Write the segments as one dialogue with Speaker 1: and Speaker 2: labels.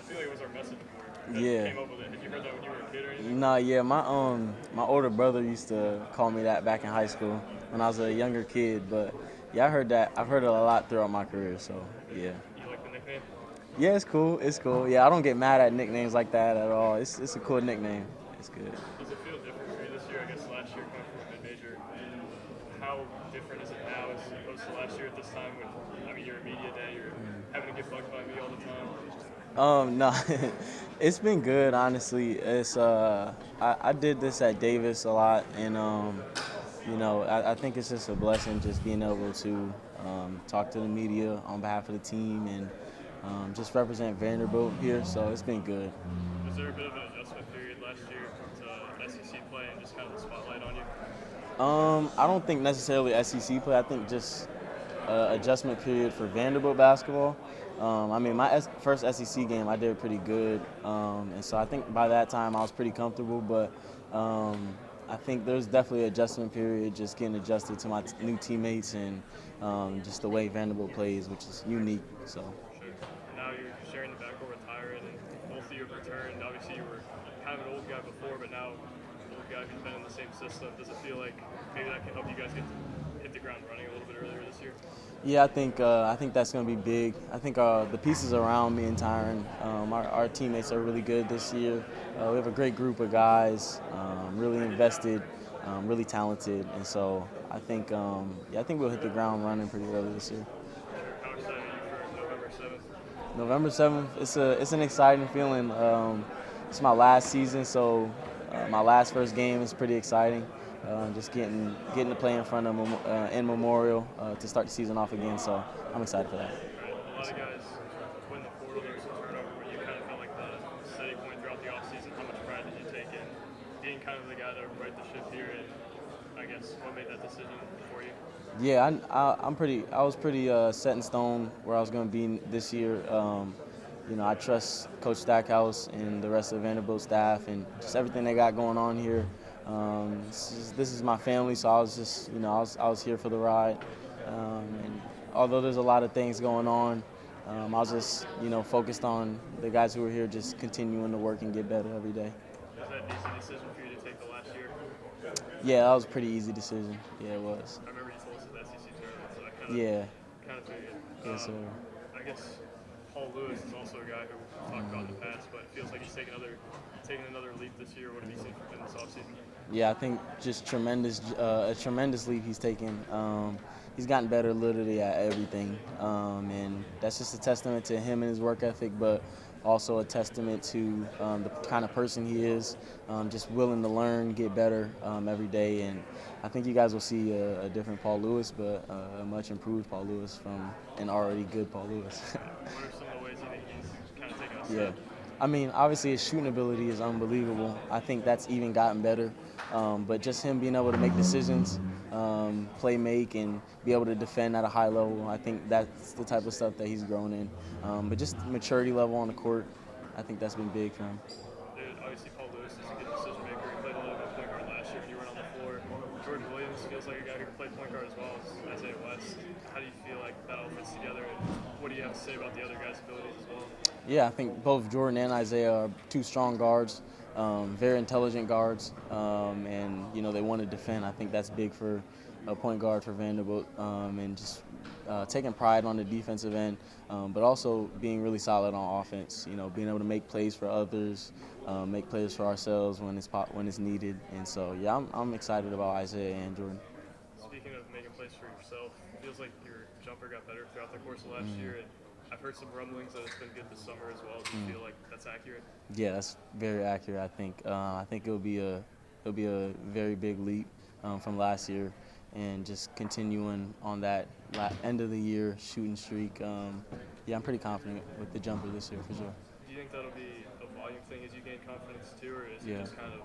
Speaker 1: feel like it was our message board that
Speaker 2: Yeah.
Speaker 1: came up with it. Had you heard that when you were a kid or anything?
Speaker 2: Nah, yeah, my older brother used to call me that back in high school when I was a younger kid, but yeah, I heard that. I've heard it a lot throughout my career, so yeah.
Speaker 1: You like the nickname?
Speaker 2: Yeah, it's cool. It's cool. Yeah, I don't get mad at nicknames like that at all. It's a cool nickname. It's good.
Speaker 1: Does it feel different for you this year? I guess last year coming from a mid-major, how different is it now as opposed to last year at this time when, I mean, you're a media day, you're having to get bugged by me all the time?
Speaker 2: No, it's been good honestly. I did this at Davis a lot, and I think it's just a blessing just being able to talk to the media on behalf of the team and just represent Vanderbilt here. So it's been good.
Speaker 1: Was there a bit of an adjustment period last year to SEC play and just kind of the spotlight on you?
Speaker 2: I don't think necessarily SEC play. I think just adjustment period for Vanderbilt basketball. I mean, my first SEC game, I did pretty good, and so I think by that time I was pretty comfortable. But I think there's definitely an adjustment period, just getting adjusted to my new teammates and just the way Vanderbilt plays, which is unique. So.
Speaker 1: Sure. And now you're sharing the backcourt with Tyron, and both of you have returned. Obviously, you were kind of an old guy before, but now an old guy who's been in the same system. Does it feel like maybe that can help you guys hit the ground running a little bit earlier this year?
Speaker 2: Yeah, I think that's going to be big. I think the pieces around me and Tyron, our teammates are really good this year. We have a great group of guys, really invested, really talented, and so I think we'll hit the ground running pretty early this year.
Speaker 1: Sure. How excited are you for November 7th?
Speaker 2: November 7th, it's an exciting feeling. It's my last season, so my last first game is pretty exciting. Just getting to play in front of in Memorial to start the season off again, so I'm excited for that.
Speaker 1: Right. A lot of guys win the portal. There was some turnover, but you kind of felt like the steady point throughout the offseason. How much pride did you take in being kind of the guy to right the ship here? And I guess what made that decision for you?
Speaker 2: Yeah, I was pretty set in stone where I was going to be this year. I trust Coach Stackhouse and the rest of the Vanderbilt staff and just everything they got going on here. This is my family, so I was just, I was here for the ride. And although there's a lot of things going on, I was just, focused on the guys who were here, just continuing to work and get better every day.
Speaker 1: Was that an easy decision for you to take the last year?
Speaker 2: Yeah, that was a pretty easy decision. Yeah, it was.
Speaker 1: I remember you told us at the SEC tournament, so I
Speaker 2: Yeah.
Speaker 1: kind of figured.
Speaker 2: Yes, sir.
Speaker 1: I guess Paul Lewis is also a guy who we've talked about in the past, but it feels like he's taking another leap this year. What have you seen from him this offseason?
Speaker 2: Yeah, I think just a tremendous leap he's taken. He's gotten better literally at everything, and that's just a testament to him and his work ethic, but also a testament to the kind of person he is, just willing to learn, get better every day. And I think you guys will see a different Paul Lewis, but a much improved Paul Lewis from an already good Paul Lewis.
Speaker 1: What are some of the ways you think he's kind of taken a
Speaker 2: Yeah.
Speaker 1: step?
Speaker 2: I mean, obviously his shooting ability is unbelievable. I think that's even gotten better. But just him being able to make decisions, play make, and be able to defend at a high level, I think that's the type of stuff that he's grown in. But just maturity level on the court, I think that's been big for him.
Speaker 1: Obviously, Paul Lewis is a good decision maker. He played a little bit of point guard last year when you weren't on the floor. Jordan Williams feels like a guy who can play point guard as well as Isaiah West. How do you feel like that all fits together, and what do you have to say about the other guys' abilities as well?
Speaker 2: Yeah, I think both Jordan and Isaiah are two strong guards, very intelligent guards, and they want to defend. I think that's big for a point guard for Vanderbilt, and just taking pride on the defensive end, but also being really solid on offense. Being able to make plays for others, make plays for ourselves when it's needed. And so, yeah, I'm excited about Isaiah and Jordan.
Speaker 1: Speaking of making plays for yourself, it feels like your jumper got better throughout the course of last year. And I've heard some rumblings that it's been good this summer as well. Do you feel like that's accurate?
Speaker 2: Yeah, that's very accurate. I think it'll be a very big leap from last year, and just continuing on that end of the year shooting streak. Yeah, I'm pretty confident with the jumper this year for sure.
Speaker 1: Do you think that'll be a volume thing as you gain confidence too, or is it
Speaker 2: Yeah.
Speaker 1: just kind of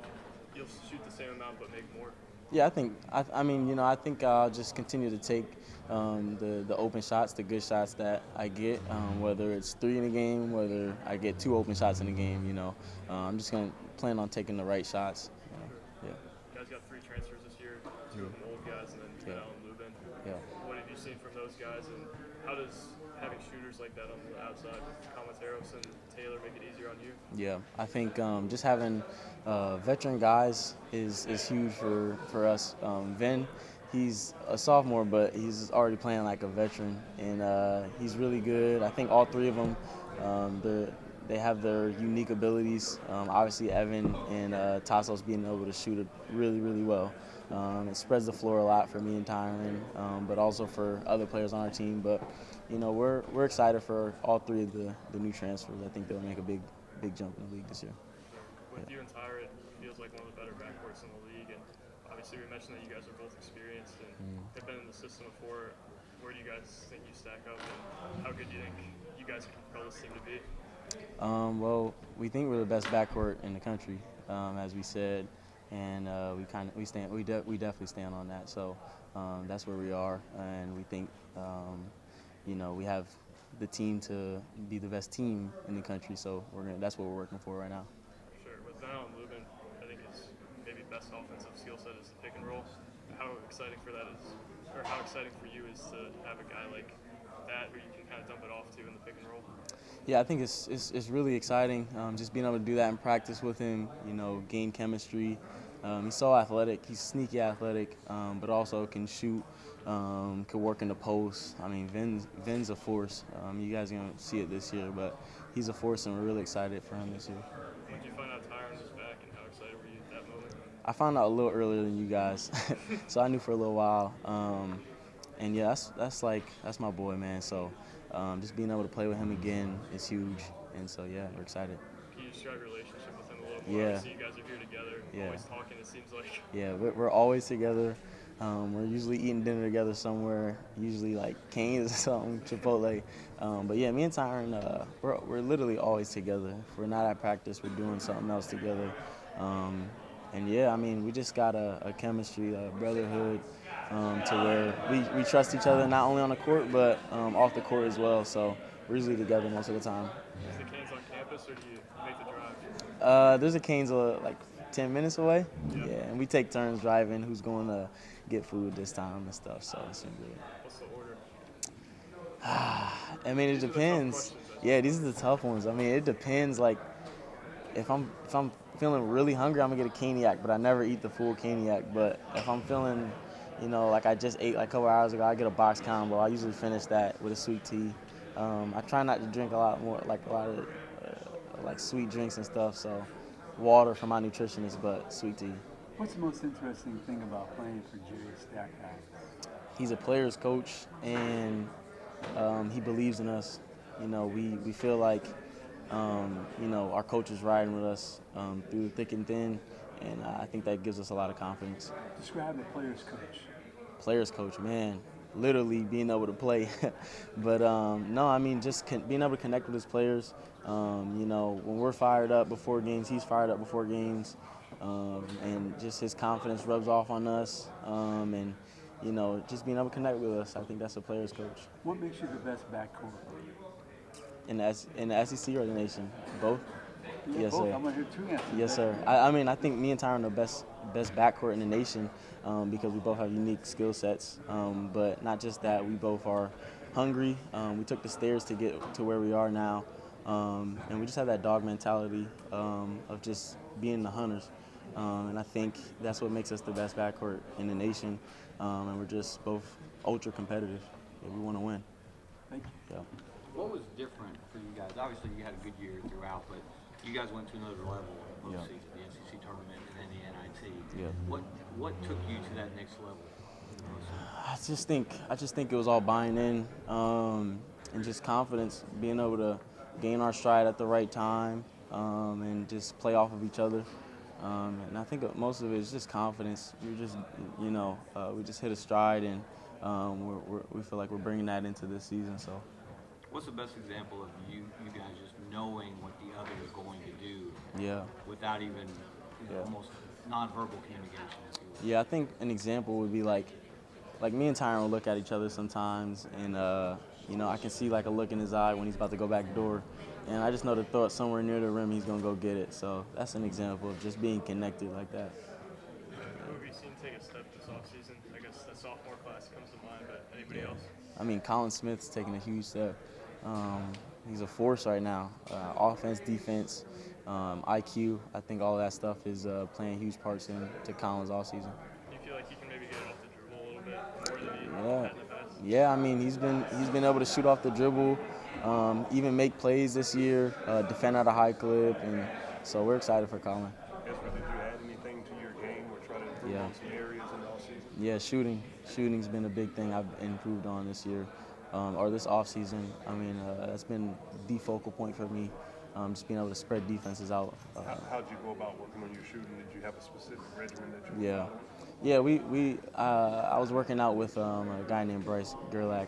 Speaker 1: you'll shoot the same amount but make more?
Speaker 2: Yeah, I think I'll just continue to take the open shots, the good shots that I get, whether it's 3 in a game, whether I get 2 open shots in a game. I'm just gonna plan on taking the right shots.
Speaker 1: Sure.
Speaker 2: Yeah.
Speaker 1: You guys got 3 transfers this year, 2 of them old guys, and then
Speaker 2: Yeah.
Speaker 1: Cal and Lubin.
Speaker 2: Yeah.
Speaker 1: What have you seen from those guys, and how having shooters like that on the outside, Camateros and Taylor, make it easier on you?
Speaker 2: Yeah, I think just having veteran guys is huge for us. Vin, he's a sophomore, but he's already playing like a veteran, and he's really good. I think all three of them, they have their unique abilities. Obviously, Evan and Tassos being able to shoot it really, really well. It spreads the floor a lot for me and Tyron, but also for other players on our team. But we're excited for all three of the new transfers. I think they'll make a big jump in the league this year.
Speaker 1: With you and Tyra, it feels like one of the better backcourts in the league. And obviously, we mentioned that you guys are both experienced and have been in the system before. Where do you guys think you stack up, and how good do you think you guys can propel this team to be?
Speaker 2: Well, we think we're the best backcourt in the country, as we said, and we definitely stand on that. So that's where we are, and we think we have the team to be the best team in the country. So that's what we're working for right now.
Speaker 1: Sure. With Van Allen Lubin, I think his maybe best offensive skill set is the pick and roll. How exciting for that is, or how exciting for you is to have a guy like that who you can kind of dump it off to in the pick and roll?
Speaker 2: Yeah, I think it's really exciting. Just being able to do that in practice with him, gain chemistry. He's so athletic. He's sneaky athletic, but also can shoot, can work in the post. I mean, Vin's a force. You guys are going to see it this year, but he's a force, and we're really excited for him this year.
Speaker 1: When did you find out Tyron was back, and how excited were you at that moment?
Speaker 2: I found out a little earlier than you guys, so I knew for a little while. And yeah, that's my boy, man. So just being able to play with him again is huge, and so yeah, we're excited.
Speaker 1: Can you describe your relationship with him a little more?
Speaker 2: Yeah.
Speaker 1: Obviously, you guys are here together, always talking. It seems like.
Speaker 2: Yeah, we're always together. We're usually eating dinner together somewhere, usually like Cane's or something, Chipotle. But yeah, me and Tyron, we're literally always together. If we're not at practice, we're doing something else together. And yeah, I mean, we just got a chemistry, a brotherhood, to where we trust each other not only on the court, but off the court as well. So we're usually together most of the time.
Speaker 1: Is the Canes on campus, or do you make the drive?
Speaker 2: There's a Cane's like 10 minutes away.
Speaker 1: Yeah.
Speaker 2: And we take turns driving who's going to get food this time and stuff, so it's been good.
Speaker 1: What's the order?
Speaker 2: I mean, it
Speaker 1: These are the tough
Speaker 2: depends.
Speaker 1: questions,
Speaker 2: Yeah, these are the tough ones. I mean, it depends. Like, if I'm feeling really hungry, I'm gonna get a caniac, but I never eat the full caniac. But if I'm feeling, like I just ate like a couple hours ago, I get a box combo. I usually finish that with a sweet tea. I try not to drink a lot of like sweet drinks and stuff. So, water for my nutritionist, but sweet tea.
Speaker 3: What's the most interesting thing about playing for Jerry Stackhouse?
Speaker 2: He's a player's coach, and he believes in us. We feel like our coach is riding with us through thick and thin, and I think that gives us a lot of confidence.
Speaker 3: Describe the player's coach.
Speaker 2: Player's coach, man, literally being able to play. But no, I mean just being able to connect with his players. When we're fired up before games, he's fired up before games, and just his confidence rubs off on us. And just being able to connect with us, I think that's a player's coach.
Speaker 3: What makes you the best backcourt?
Speaker 2: In the SEC or the nation? Both?
Speaker 3: Yeah,
Speaker 2: Yes,
Speaker 3: both.
Speaker 2: sir.
Speaker 3: I'm going to hear two answers.
Speaker 2: Yes, sir. I mean, I think me and Tyron are the best backcourt in the nation because we both have unique skill sets. But not just that, we both are hungry. We took the stairs to get to where we are now. And we just have that dog mentality of just being the hunters. And I think that's what makes us the best backcourt in the nation. And we're just both ultra competitive. Yeah, we want to win.
Speaker 3: Thank you.
Speaker 2: Yeah.
Speaker 4: What was different for you guys? Obviously, you had a good year throughout, but you guys went to another level in
Speaker 2: Yeah.
Speaker 4: postseason, the SEC tournament, and then the NIT.
Speaker 2: Yeah.
Speaker 4: What took you to that next level?
Speaker 2: I just think it was all buying in and just confidence, being able to gain our stride at the right time and just play off of each other. And I think most of it is just confidence. We just, we just hit a stride, and we feel like we're bringing that into this season. So.
Speaker 4: What's the best example of you guys just knowing what the other is going to do?
Speaker 2: Yeah.
Speaker 4: Without even
Speaker 2: Yeah.
Speaker 4: almost nonverbal communication. If you will.
Speaker 2: Yeah, I think an example would be like me and Tyron will look at each other sometimes, and I can see like a look in his eye when he's about to go back door, and I just know to throw it somewhere near the rim, he's gonna go get it. So that's an example of just being connected like that.
Speaker 1: Who have you seen take a step this offseason? I guess the sophomore class comes to mind, but anybody else?
Speaker 2: I mean, Colin Smith's taking a huge step. Um, he's a force right now. Offense, defense, IQ. I think all of that stuff is playing huge parts into Colin's off season.
Speaker 1: Do you feel like he can maybe get it off the dribble a little bit more than he
Speaker 2: Yeah,
Speaker 1: had in the past?
Speaker 2: yeah. I mean, he's been able to shoot off the dribble, even make plays this year, defend at a high clip, and so we're excited for Colin.
Speaker 5: Ezra, did you add anything to your game or try to improve
Speaker 2: Yeah.
Speaker 5: on some areas in the offseason?
Speaker 2: Yeah, shooting's been a big thing I've improved on this year, or this off season. I mean, that's been the focal point for me. Just being able to spread defenses out.
Speaker 5: How'd you go about working on your shooting? Did you have a specific regimen that you were
Speaker 2: Yeah,
Speaker 5: following?
Speaker 2: yeah. I was working out with a guy named Bryce Gerlach.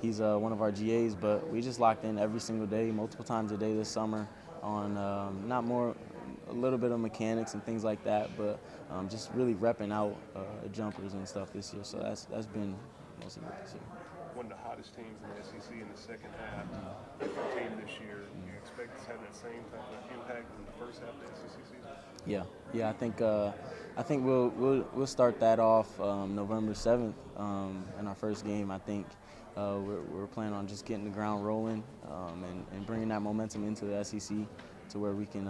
Speaker 2: He's one of our GAs, but we just locked in every single day, multiple times a day this summer on a little bit of mechanics and things like that, but just really repping out jumpers and stuff this year. So that's been mostly what this year.
Speaker 5: One of the hottest teams in the SEC in the second half. Different team this year. Do you expect to have that same type of impact in the first half of the SEC season?
Speaker 2: Yeah. I think we'll start that off November 7th in our first game. I think we're planning on just getting the ground rolling and bringing that momentum into the SEC to where we can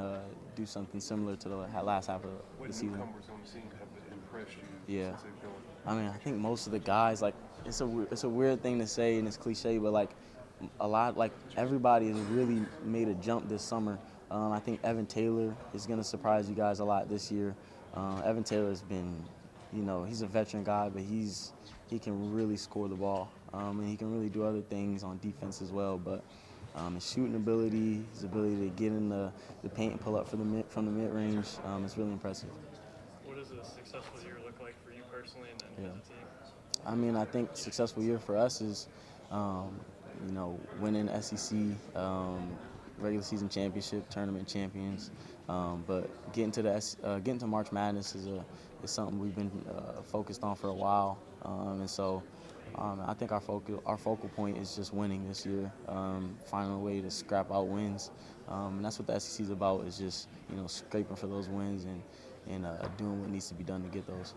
Speaker 2: do something similar to the last half of
Speaker 5: What
Speaker 2: the season.
Speaker 5: newcomers on the scene have impressed you
Speaker 2: Yeah.
Speaker 5: since they've joined?
Speaker 2: I mean, I think most of the guys, like, it's a weird thing to say and it's cliche, but like everybody has really made a jump this summer. I think Evan Taylor is going to surprise you guys a lot this year. Evan Taylor's been, he's a veteran guy, but he can really score the ball, and he can really do other things on defense as well. But his shooting ability, his ability to get in the paint and pull up from the mid range, is really impressive.
Speaker 1: What does a successful year look like for you personally and then as a team?
Speaker 2: I mean, I think successful year for us is, winning SEC regular season championship, tournament champions. But getting to March Madness is something we've been focused on for a while, and so I think our focal point is just winning this year, finding a way to scrap out wins, and that's what the SEC is about. Is just scraping for those wins and doing what needs to be done to get those.